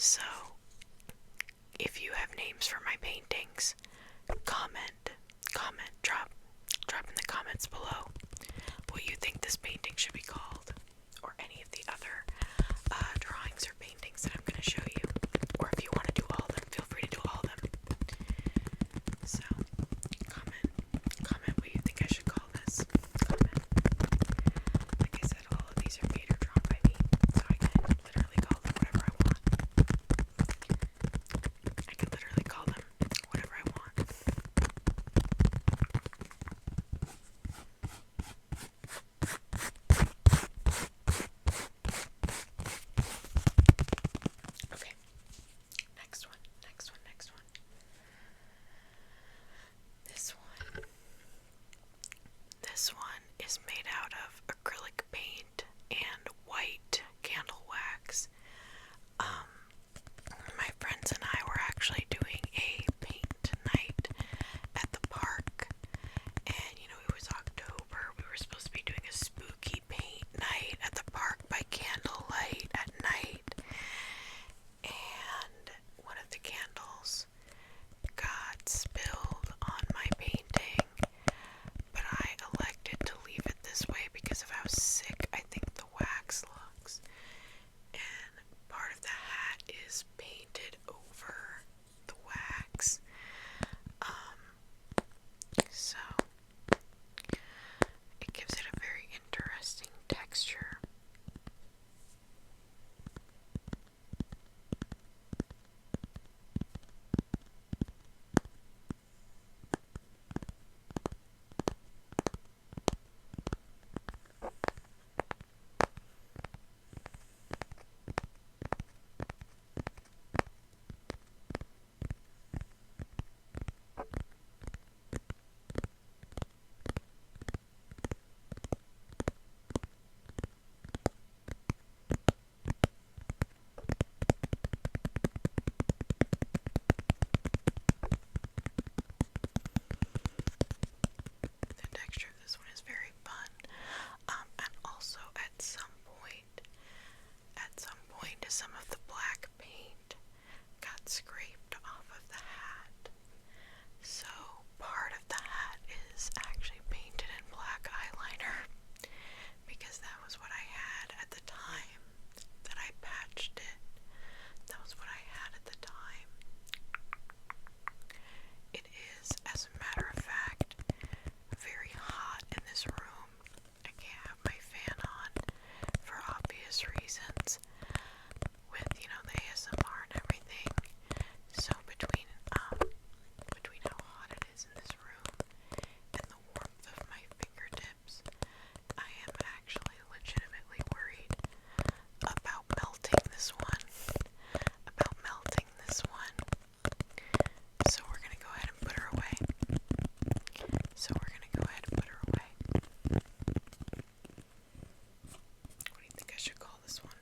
So, if you have names for my paintings, drop in the comments below what you think this painting should be called, or any of the other drawings or paintings that I'm going to show you. Or if you want to do all of them, feel free to do all of them. So, comment what you think I should call this. Comment. Like I said, all of these are made or drawn by me, so I can literally call them whatever I want. I can literally call them whatever I want. Okay, next one. This one is made out of acrylic paint and white candle wax. My friends and I were actually doing a paint night at the park, and it was October. We were supposed to be doing a spooky paint night at the park by candlelight at night, and one of the candles got spilled on my painting, but I elected to leave it this way because of how sick I think the wax looks. And part of the hat is painted over the wax. So it gives it a very interesting texture. The texture of this one is very fun. And also at some point, some of the black paint got scraped off of the hat. So part of the hat is actually painted in black eyeliner, because that was what I had at the time that I patched it. That was what I had at the time. It is, as a matter of fact, very hot in this room. I can't have my fan on for obvious reasons with, the ASMR and everything. So between how hot it is in this room and the warmth of my fingertips, I am actually legitimately worried about melting this one. So we're gonna go ahead and put her away. What do you think I should call this one?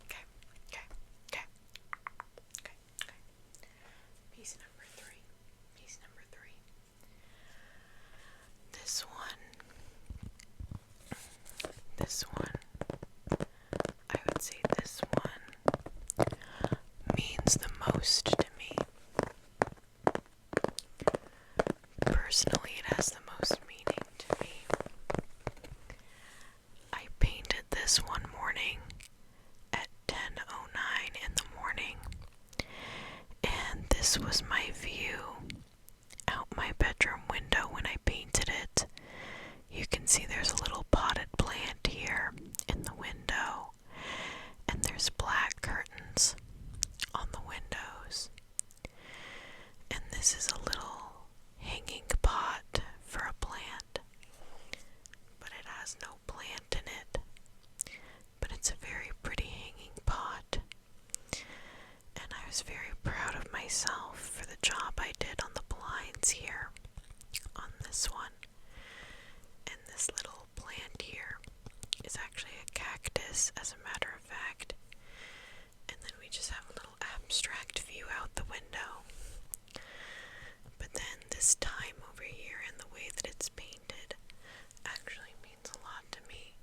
Okay. Piece number three. This one, I would say this one means the most to me. Personally, it has the most meaning to me. I painted this one morning at 10:09 in the morning, and this was my view out my bedroom window when I painted it. You can see there's a little potted plant here in the window, and there's black curtains on the windows. And this is a little hanging pot for a plant, but it has no plant in it. But it's a very pretty hanging pot, and I was very proud of myself for the job I did on the blinds here on this one. And this little plant here is actually a cactus, as a matter of fact. And then we just have a little abstract view out the window. But then this time over here and the way that it's painted actually means a lot to me,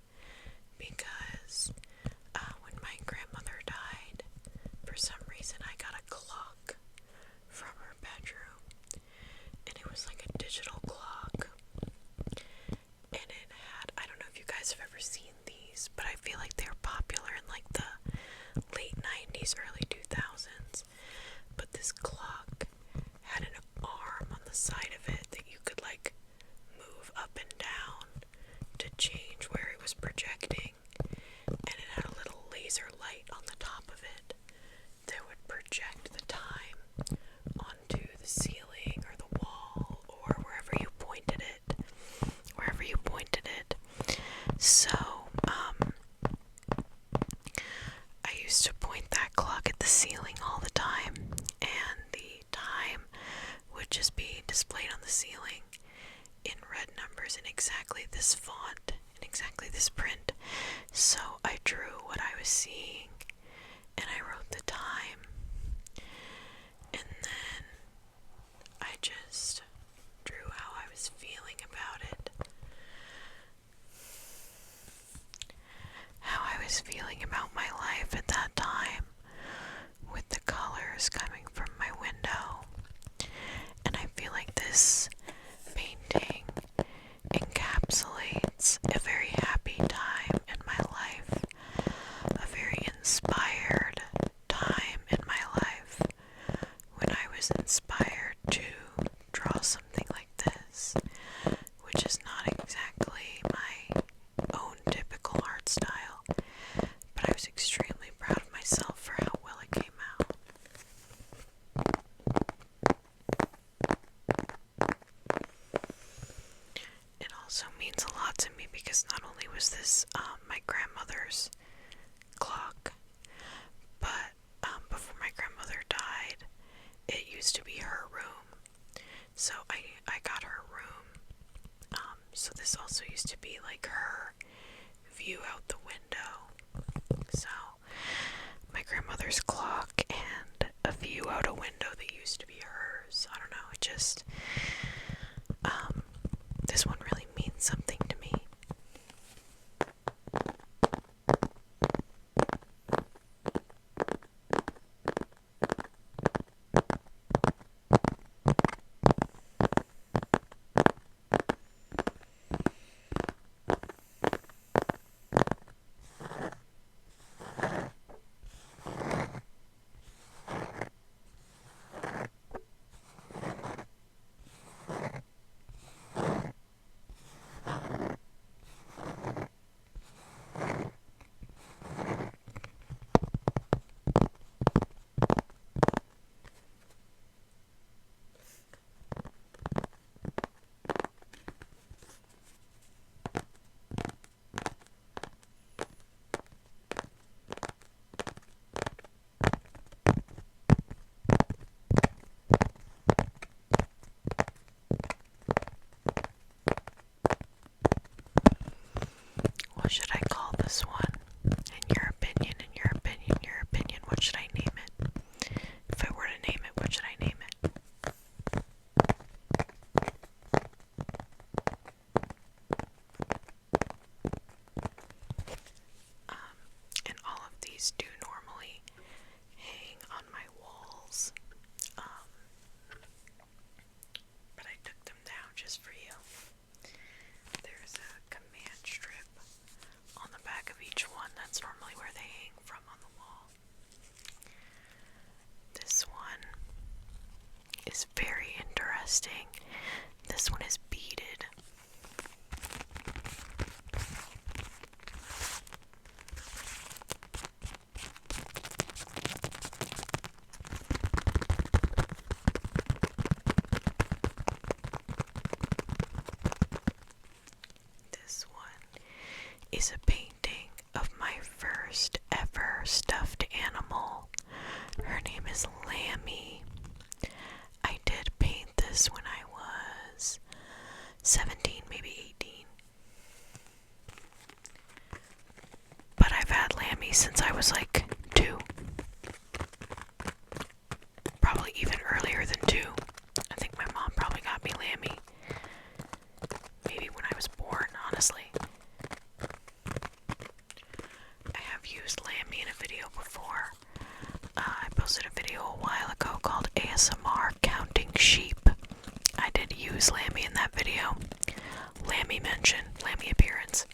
90s, but I feel like they were popular in like the late 90s, early 2000s. But this clock had an arm on the side of it that you could like move up and down to change where it was projecting, and it had a little laser light on the top of it that would project the time onto the ceiling or the wall or wherever you pointed it. So, I used to point that clock at the ceiling all the time, and the time would just be displayed on the ceiling in red numbers in exactly this font, in exactly this print. So I drew what I was seeing, and I wrote the time, and then I just drew how I was feeling about it. How I was feeling about my life at that time, with the colors coming from my window. And I feel like this painting encapsulates a very happy time in my life, a very inspired time in my life, when I was inspired to draw something like this, which is not exactly my own typical art style, but I was extremely proud of myself for how well it came out. It also means a lot to me because not only was this my grandmother's clock, but before my grandmother died, it used to be her room. So I got her room. So this also used to be like her view out the window. So my grandmother's clock and a view out a window that used to be hers. I don't know, it just this one really means something to me. What should I call this one? In your opinion, what should I name it? If I were to name it, what should I name it? And all of these do normally hang on my walls, but I took them down just for you. There's a command strip on the back of each one. That's normally where they hang from on the wall. This one is very interesting. This one is beaded. This one is a painting of my first ever stuffed animal. Her name is Lammy. I did paint this when I was 17, maybe 18. But I've had Lammy since I was like 2. Probably even earlier than 2. I think my mom probably got me Lammy maybe when I was born, honestly. I have used Lammy in a video before. I posted a video a while ago called ASMR Counting Sheep. I did use Lammy in that video. Lammy mention, Lammy appearance.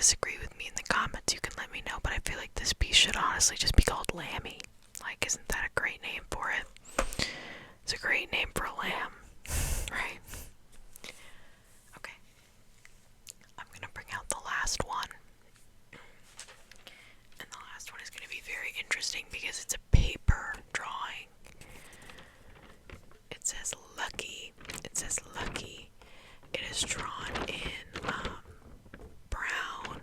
disagree with me in the comments, you can let me know, but I feel like this piece should honestly just be called Lammy. Like, isn't that a great name for it? It's a great name for a lamb, right? Okay. I'm gonna bring out the last one. And the last one is gonna be very interesting because it's a paper drawing. It says Lucky. It says Lucky. It is drawn in brown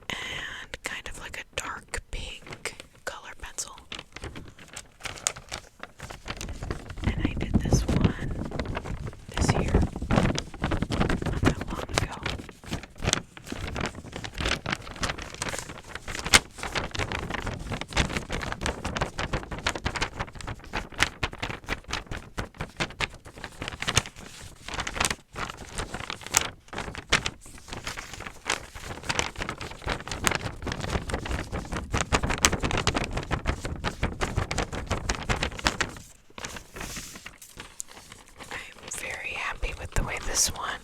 and kind of like a dark pink color pencil. And I did this one this year, not that long ago. I'm very happy with the way this one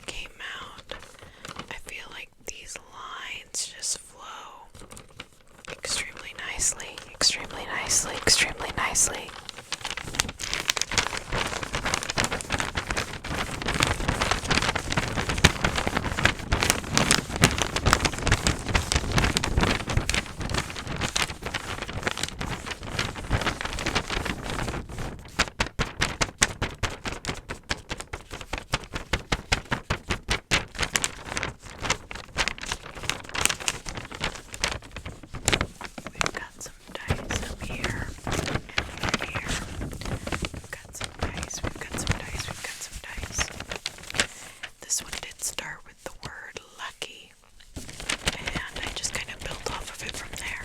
came out. I feel like these lines just flow extremely nicely, extremely nicely, extremely nicely. We've got some dice up here and over here. We've got some dice, we've got some dice, we've got some dice. This one did start with the word lucky, and I just kind of built off of it from there.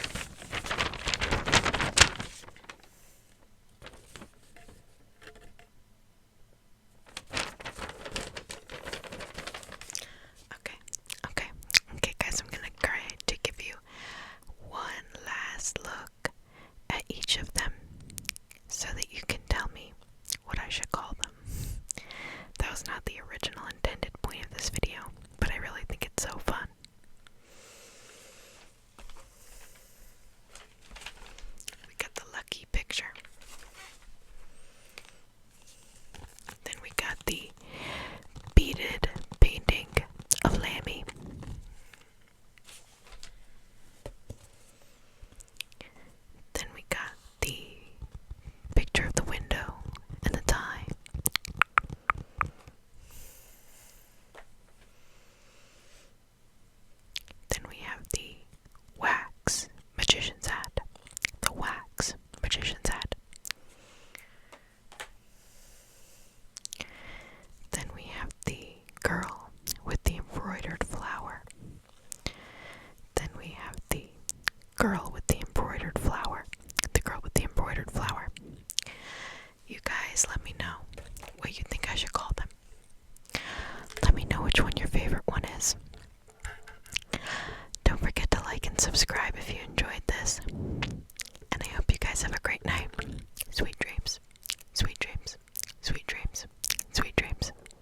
Okay, guys, I'm gonna try to give you one last look at each of them so that you can tell me what I should call them. That was not the original intended point of this video, but I really think it's so fun. We got the lucky picture. Then we got the beaded painting of Lammy. Then we got the picture of the window and the tie. Then we have the wax magician's hat. The wax magician's hat. Then we have the girl with the embroidered flower. Then we have the girl with the embroidered flower. The girl with the embroidered flower. You guys let me know what you think I should call them. Let me know which one your favorite one is. Don't forget to like and subscribe if you enjoyed this. And I hope you guys have a great night. Sweet dreams.